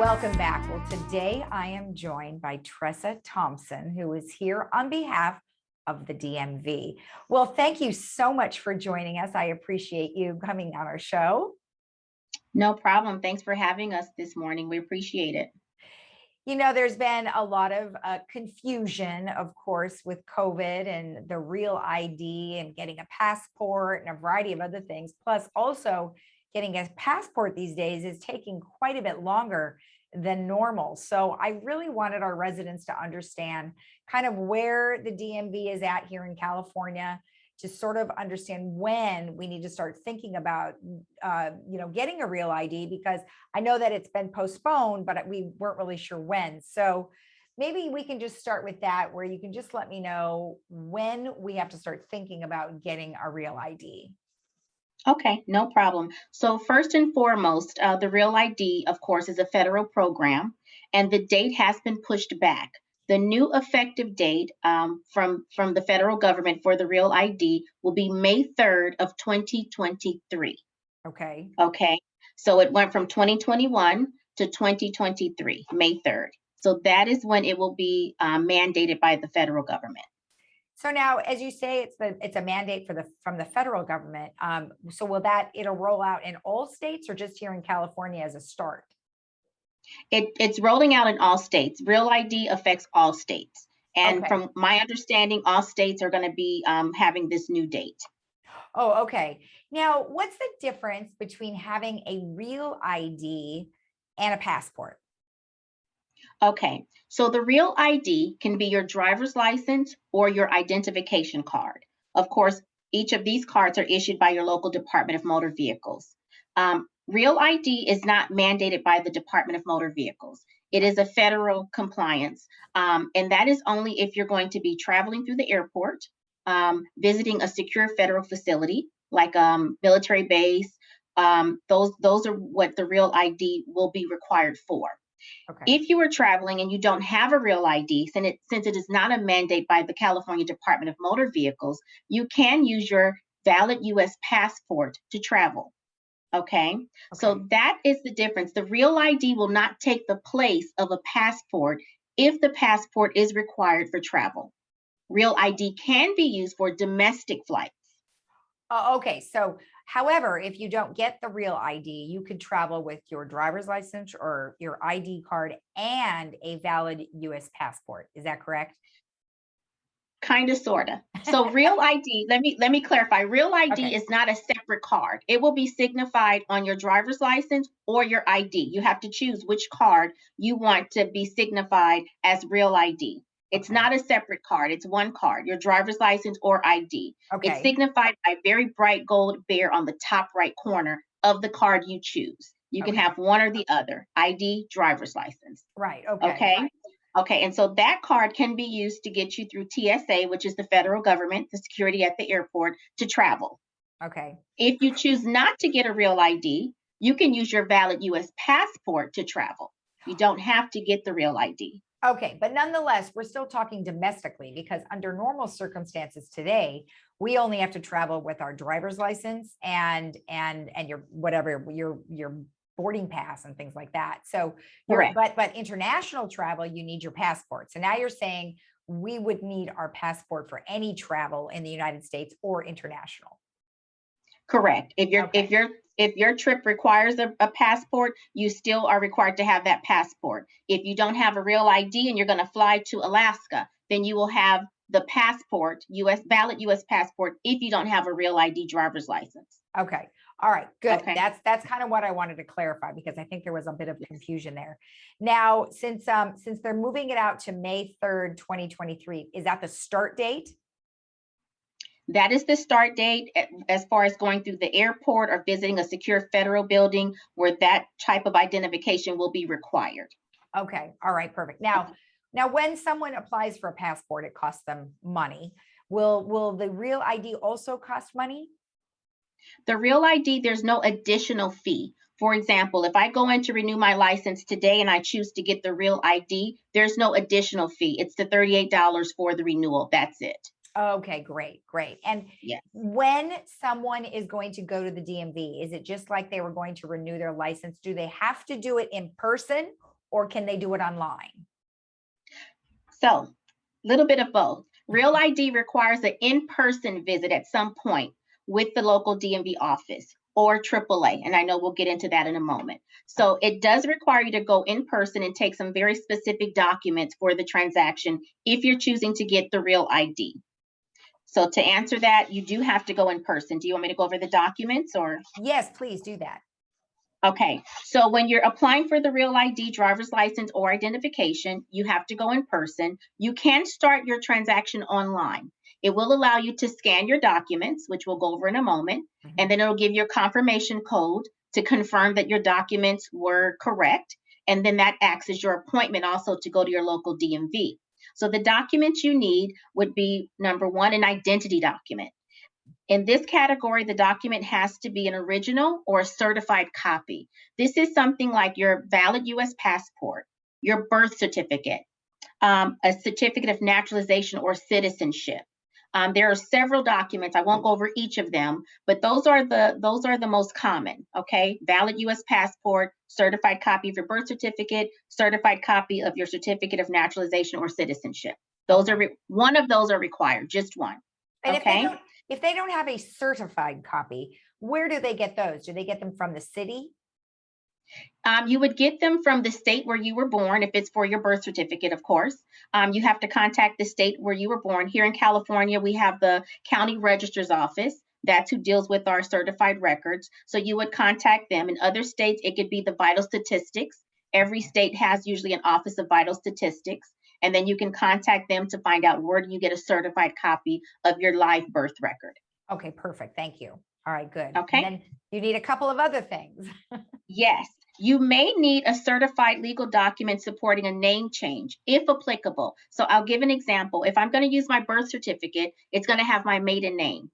Welcome back. Well, today I am joined by Tressa Thompson, who is here on behalf of the DMV. Well, thank you so much for joining us. I appreciate you coming on our show. No problem. Thanks for having us this morning. We appreciate it. You know, there's been a lot of confusion, of course, with COVID and the real ID and getting a passport and a variety of other things. Plus, also getting a passport these days is taking quite a bit longer than normal. So I really wanted our residents to understand kind of where the DMV is at here in California, to sort of understand when we need to start thinking about, getting a real ID, because I know that it's been postponed, but we weren't really sure when. So maybe we can just start with that, where you can just let me know when we have to start thinking about getting a real ID. Okay, no problem. So first and foremost, the Real ID, of course, is a federal program, and the date has been pushed back. The new effective date from the federal government for the Real ID will be May 3rd of 2023. Okay. Okay, so it went from 2021 to 2023, May 3rd. So that is when it will be mandated by the federal government. So now, as you say, it's a mandate from the federal government. So it'll roll out in all states or just here in California as a start? It's rolling out in all states. Real ID affects all states. And Okay. from my understanding, all states are going to be having this new date. Oh, okay. Now, what's the difference between having a real ID and a passport? Okay, so the Real ID can be your driver's license or your identification card. Of course, each of these cards are issued by your local Department of Motor Vehicles. Real ID is not mandated by the Department of Motor Vehicles. It is a federal compliance, and that is only if you're going to be traveling through the airport, visiting a secure federal facility like military base. Those are what the Real ID will be required for. Okay. If you are traveling and you don't have a real ID, since it is not a mandate by the California Department of Motor Vehicles, you can use your valid U.S. passport to travel. Okay, so that is the difference. The Real ID will not take the place of a passport if the passport is required for travel. Real ID can be used for domestic flights. Okay. So, however, if you don't get the real ID, you could travel with your driver's license or your ID card and a valid US passport. Is that correct? Kind of, sorta. So Real ID, let me clarify. Real ID Okay. is not a separate card. It will be signified on your driver's license or your ID. You have to choose which card you want to be signified as Real ID. It's Okay. not a separate card. It's one card, your driver's license or ID. It's Okay. signified by a very bright gold bear on the top right corner of the card you choose. You can Okay. have one or the other, ID, driver's license. Right. Okay. Okay. Okay, and so that card can be used to get you through TSA, which is the federal government, the security at the airport, to travel. Okay. If you choose not to get a real ID, you can use your valid US passport to travel. You don't have to get the real ID. Okay, but nonetheless, we're still talking domestically, because under normal circumstances today, we only have to travel with our driver's license and your whatever your boarding pass and things like that. So Correct. but international travel, you need your passport. So now you're saying we would need our passport for any travel in the United States or international. Correct. Okay. If your trip requires a passport, you still are required to have that passport. If you don't have a real ID and you're going to fly to Alaska, then you will have the passport, valid US passport, if you don't have a real ID driver's license. Okay. All right. Good. Okay. That's kind of what I wanted to clarify, because I think there was a bit of confusion there. Now, since they're moving it out to May 3rd, 2023, is that the start date? That is the start date as far as going through the airport or visiting a secure federal building where that type of identification will be required. Okay. All right. Perfect. Now, when someone applies for a passport, it costs them money. Will the real ID also cost money? The real ID, there's no additional fee. For example, if I go in to renew my license today and I choose to get the real ID, there's no additional fee. It's the $38 for the renewal. That's it. Okay, great, great. And Yes. when someone is going to go to the DMV, is it just like they were going to renew their license? Do they have to do it in person, or can they do it online? So, a little bit of both. Real ID requires an in-person visit at some point with the local DMV office or AAA, and I know we'll get into that in a moment. So it does require you to go in person and take some very specific documents for the transaction if you're choosing to get the real ID. So to answer that, you do have to go in person. Do you want me to go over the documents or? Yes, please do that. Okay, so when you're applying for the real ID, driver's license, or identification, you have to go in person. You can start your transaction online. It will allow you to scan your documents, which we'll go over in a moment, and then it'll give you a confirmation code to confirm that your documents were correct. And then that acts as your appointment also to go to your local DMV. So the documents you need would be, number one, an identity document. In this category, the document has to be an original or a certified copy. This is something like your valid US passport, your birth certificate, a certificate of naturalization or citizenship. There are several documents. I won't go over each of them, but those are the most common. Okay, valid US passport, certified copy of your birth certificate, certified copy of your certificate of naturalization or citizenship. Those are one of those are required, just one. And okay. If they don't have a certified copy, where do they get those? Do they get them from the city? You would get them from the state where you were born, if it's for your birth certificate, of course. You have to contact the state where you were born. Here in California, we have the county registrar's office. That's who deals with our certified records. So you would contact them. In other states, it could be the vital statistics. Every state has usually an office of vital statistics. And then you can contact them to find out where do you get a certified copy of your live birth record. Okay, perfect. Thank you. All right, good. Okay. And then you need a couple of other things. Yes. You may need a certified legal document supporting a name change, if applicable. So I'll give an example. If I'm going to use my birth certificate, it's going to have my maiden name.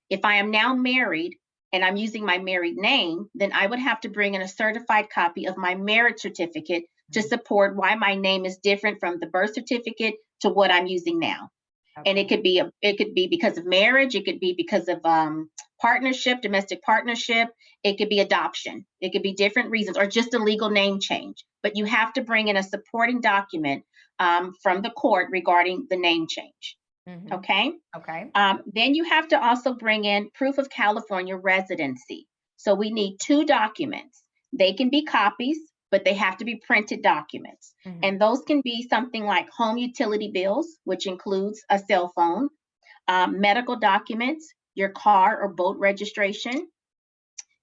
If I am now married and I'm using my married name, then I would have to bring in a certified copy of my marriage certificate to support why my name is different from the birth certificate to what I'm using now. Okay. And it could be because of marriage, it could be because of partnership, domestic partnership, it could be adoption, it could be different reasons, or just a legal name change. But you have to bring in a supporting document from the court regarding the name change. Okay. Okay. Then you have to also bring in proof of California residency. So we need 2 documents. They can be copies, but they have to be printed documents. And those can be something like home utility bills, which includes a cell phone, medical documents, your car or boat registration,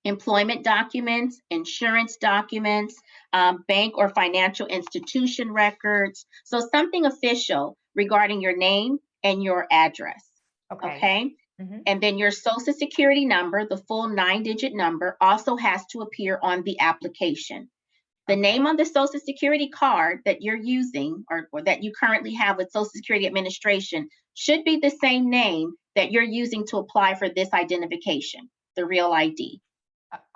employment documents, insurance documents, bank or financial institution records. So something official regarding your name and your address. Okay. And then your social security number, the full 9-digit number, also has to appear on the application. The name on the Social Security card that you're using or that you currently have with Social Security Administration should be the same name that you're using to apply for this identification, the real ID.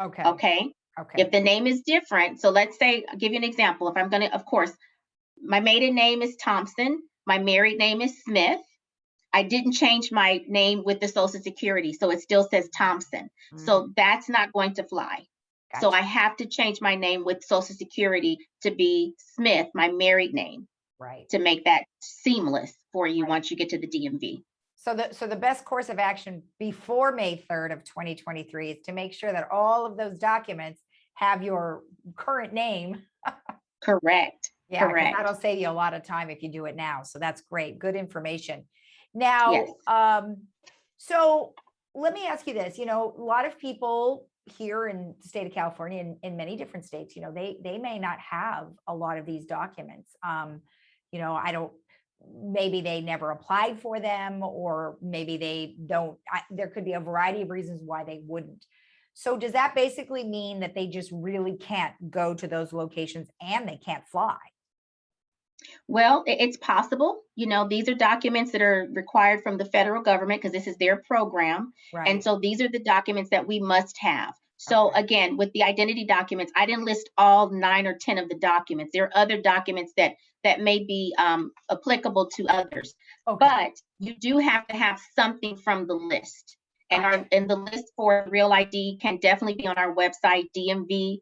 Okay. If the name is different, so let's say, I'll give you an example. If I'm going to, of course, my maiden name is Thompson, my married name is Smith. I didn't change my name with the Social Security, so it still says Thompson. So that's not going to fly. Gotcha. So I have to change my name with Social Security to be Smith, my married name, right? To make that seamless for you once you get to the DMV. So the best course of action before May 3rd of 2023 is to make sure that all of those documents have your current name. Correct. Yeah, correct. That'll save you a lot of time if you do it now. So that's great. Good information. Now, yes. So let me ask you this. A lot of people here in the state of California, in many different states, they may not have a lot of these documents. Maybe they never applied for them, or maybe they don't. There could be a variety of reasons why they wouldn't. So does that basically mean that they just really can't go to those locations and they can't fly? Well, it's possible. These are documents that are required from the federal government because this is their program. Right. And so these are the documents that we must have. So again, with the identity documents, I didn't list all 9 or 10 of the documents. There are other documents that may be applicable to others. But you do have to have something from the list. And the list for Real ID can definitely be on our website, dmv.ca.gov.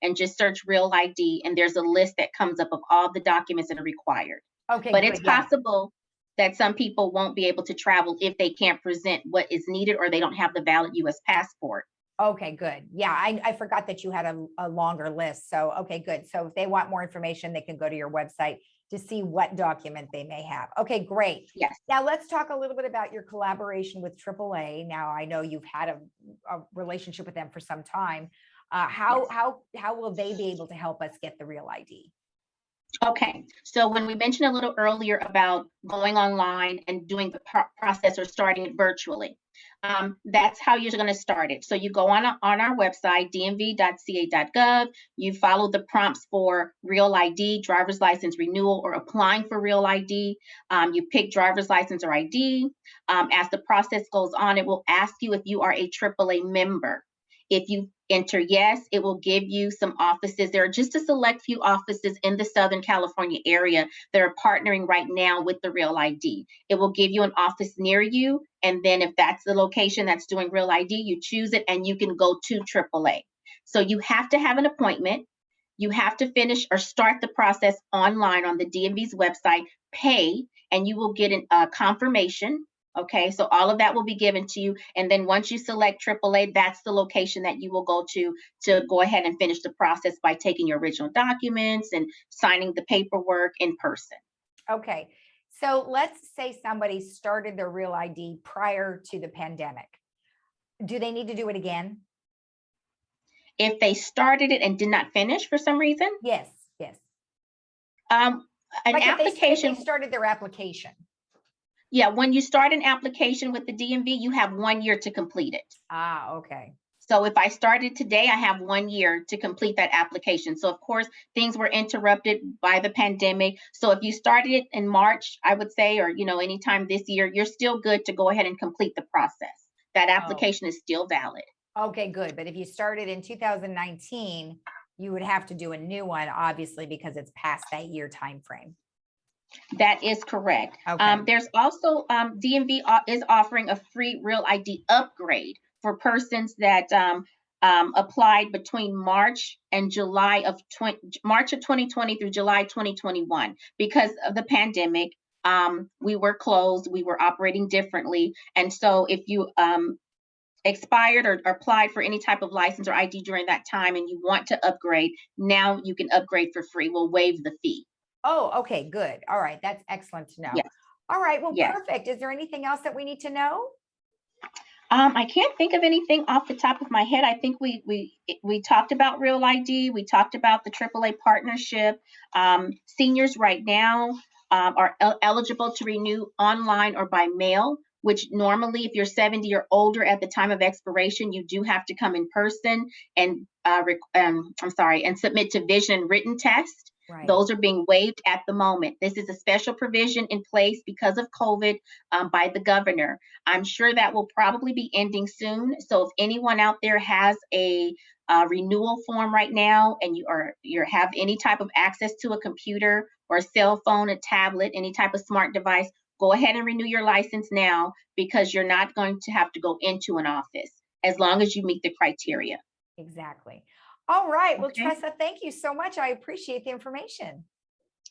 and just search Real ID, and there's a list that comes up of all the documents that are required. Okay, But good. it's Yeah. possible that some people won't be able to travel if they can't present what is needed or they don't have the valid US passport. Okay, good. Yeah, I forgot that you had a longer list. So, okay, good. So if they want more information, they can go to your website to see what document they may have. Okay, great. Yes. Now let's talk a little bit about your collaboration with AAA. Now I know you've had a relationship with them for some time. Yes. How will they be able to help us get the real ID? Okay, so when we mentioned a little earlier about going online and doing the process or starting it virtually, that's how you're going to start it. So you go on our website, dmv.ca.gov, you follow the prompts for Real ID, driver's license renewal, or applying for Real ID. You pick driver's license or ID. As the process goes on, it will ask you if you are a AAA member. If you enter yes, it will give you some offices. There are just a select few offices in the Southern California area that are partnering right now with the Real ID. It will give you an office near you. And then if that's the location that's doing Real ID, you choose it and you can go to AAA. So you have to have an appointment. You have to finish or start the process online on the DMV's website, pay, and you will get a confirmation. Okay, so all of that will be given to you. And then once you select AAA, that's the location that you will go to go ahead and finish the process by taking your original documents and signing the paperwork in person. Okay, so let's say somebody started their Real ID prior to the pandemic. Do they need to do it again? If they started it and did not finish for some reason? Yes, yes. An Like application. if they started their application. Yeah, when you start an application with the DMV, you have 1 year to complete it. Ah, okay. So if I started today, I have 1 year to complete that application. So of course, things were interrupted by the pandemic. So if you started it in March, I would say, or anytime this year, you're still good to go ahead and complete the process. That application is still valid. Okay, good. But if you started in 2019, you would have to do a new one, obviously, because it's past that year time frame. That is correct. Okay. There's also DMV is offering a free Real ID upgrade for persons that applied between March of 2020 through July 2021. Because of the pandemic, we were closed, we were operating differently. And so if you expired or applied for any type of license or ID during that time and you want to upgrade, now you can upgrade for free. We'll waive the fee. Oh, okay, good. All right. That's excellent to know. Yes. All right. Well, Yes. perfect. Is there anything else that we need to know? I can't think of anything off the top of my head. I think we talked about Real ID. We talked about the AAA partnership. Seniors right now are eligible to renew online or by mail, which normally, if you're 70 or older at the time of expiration, you do have to come in person and and submit to vision and written test. Right. Those are being waived at the moment. This is a special provision in place because of COVID by the governor. I'm sure that will probably be ending soon. So if anyone out there has a renewal form right now and you have any type of access to a computer or a cell phone, a tablet, any type of smart device, go ahead and renew your license now because you're not going to have to go into an office as long as you meet the criteria. Exactly. All right. Well, Okay. Tressa, thank you so much. I appreciate the information.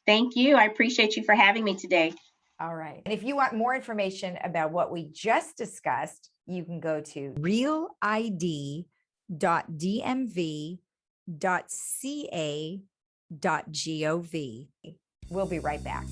Thank you. I appreciate you for having me today. All right. And if you want more information about what we just discussed, you can go to realid.dmv.ca.gov. We'll be right back.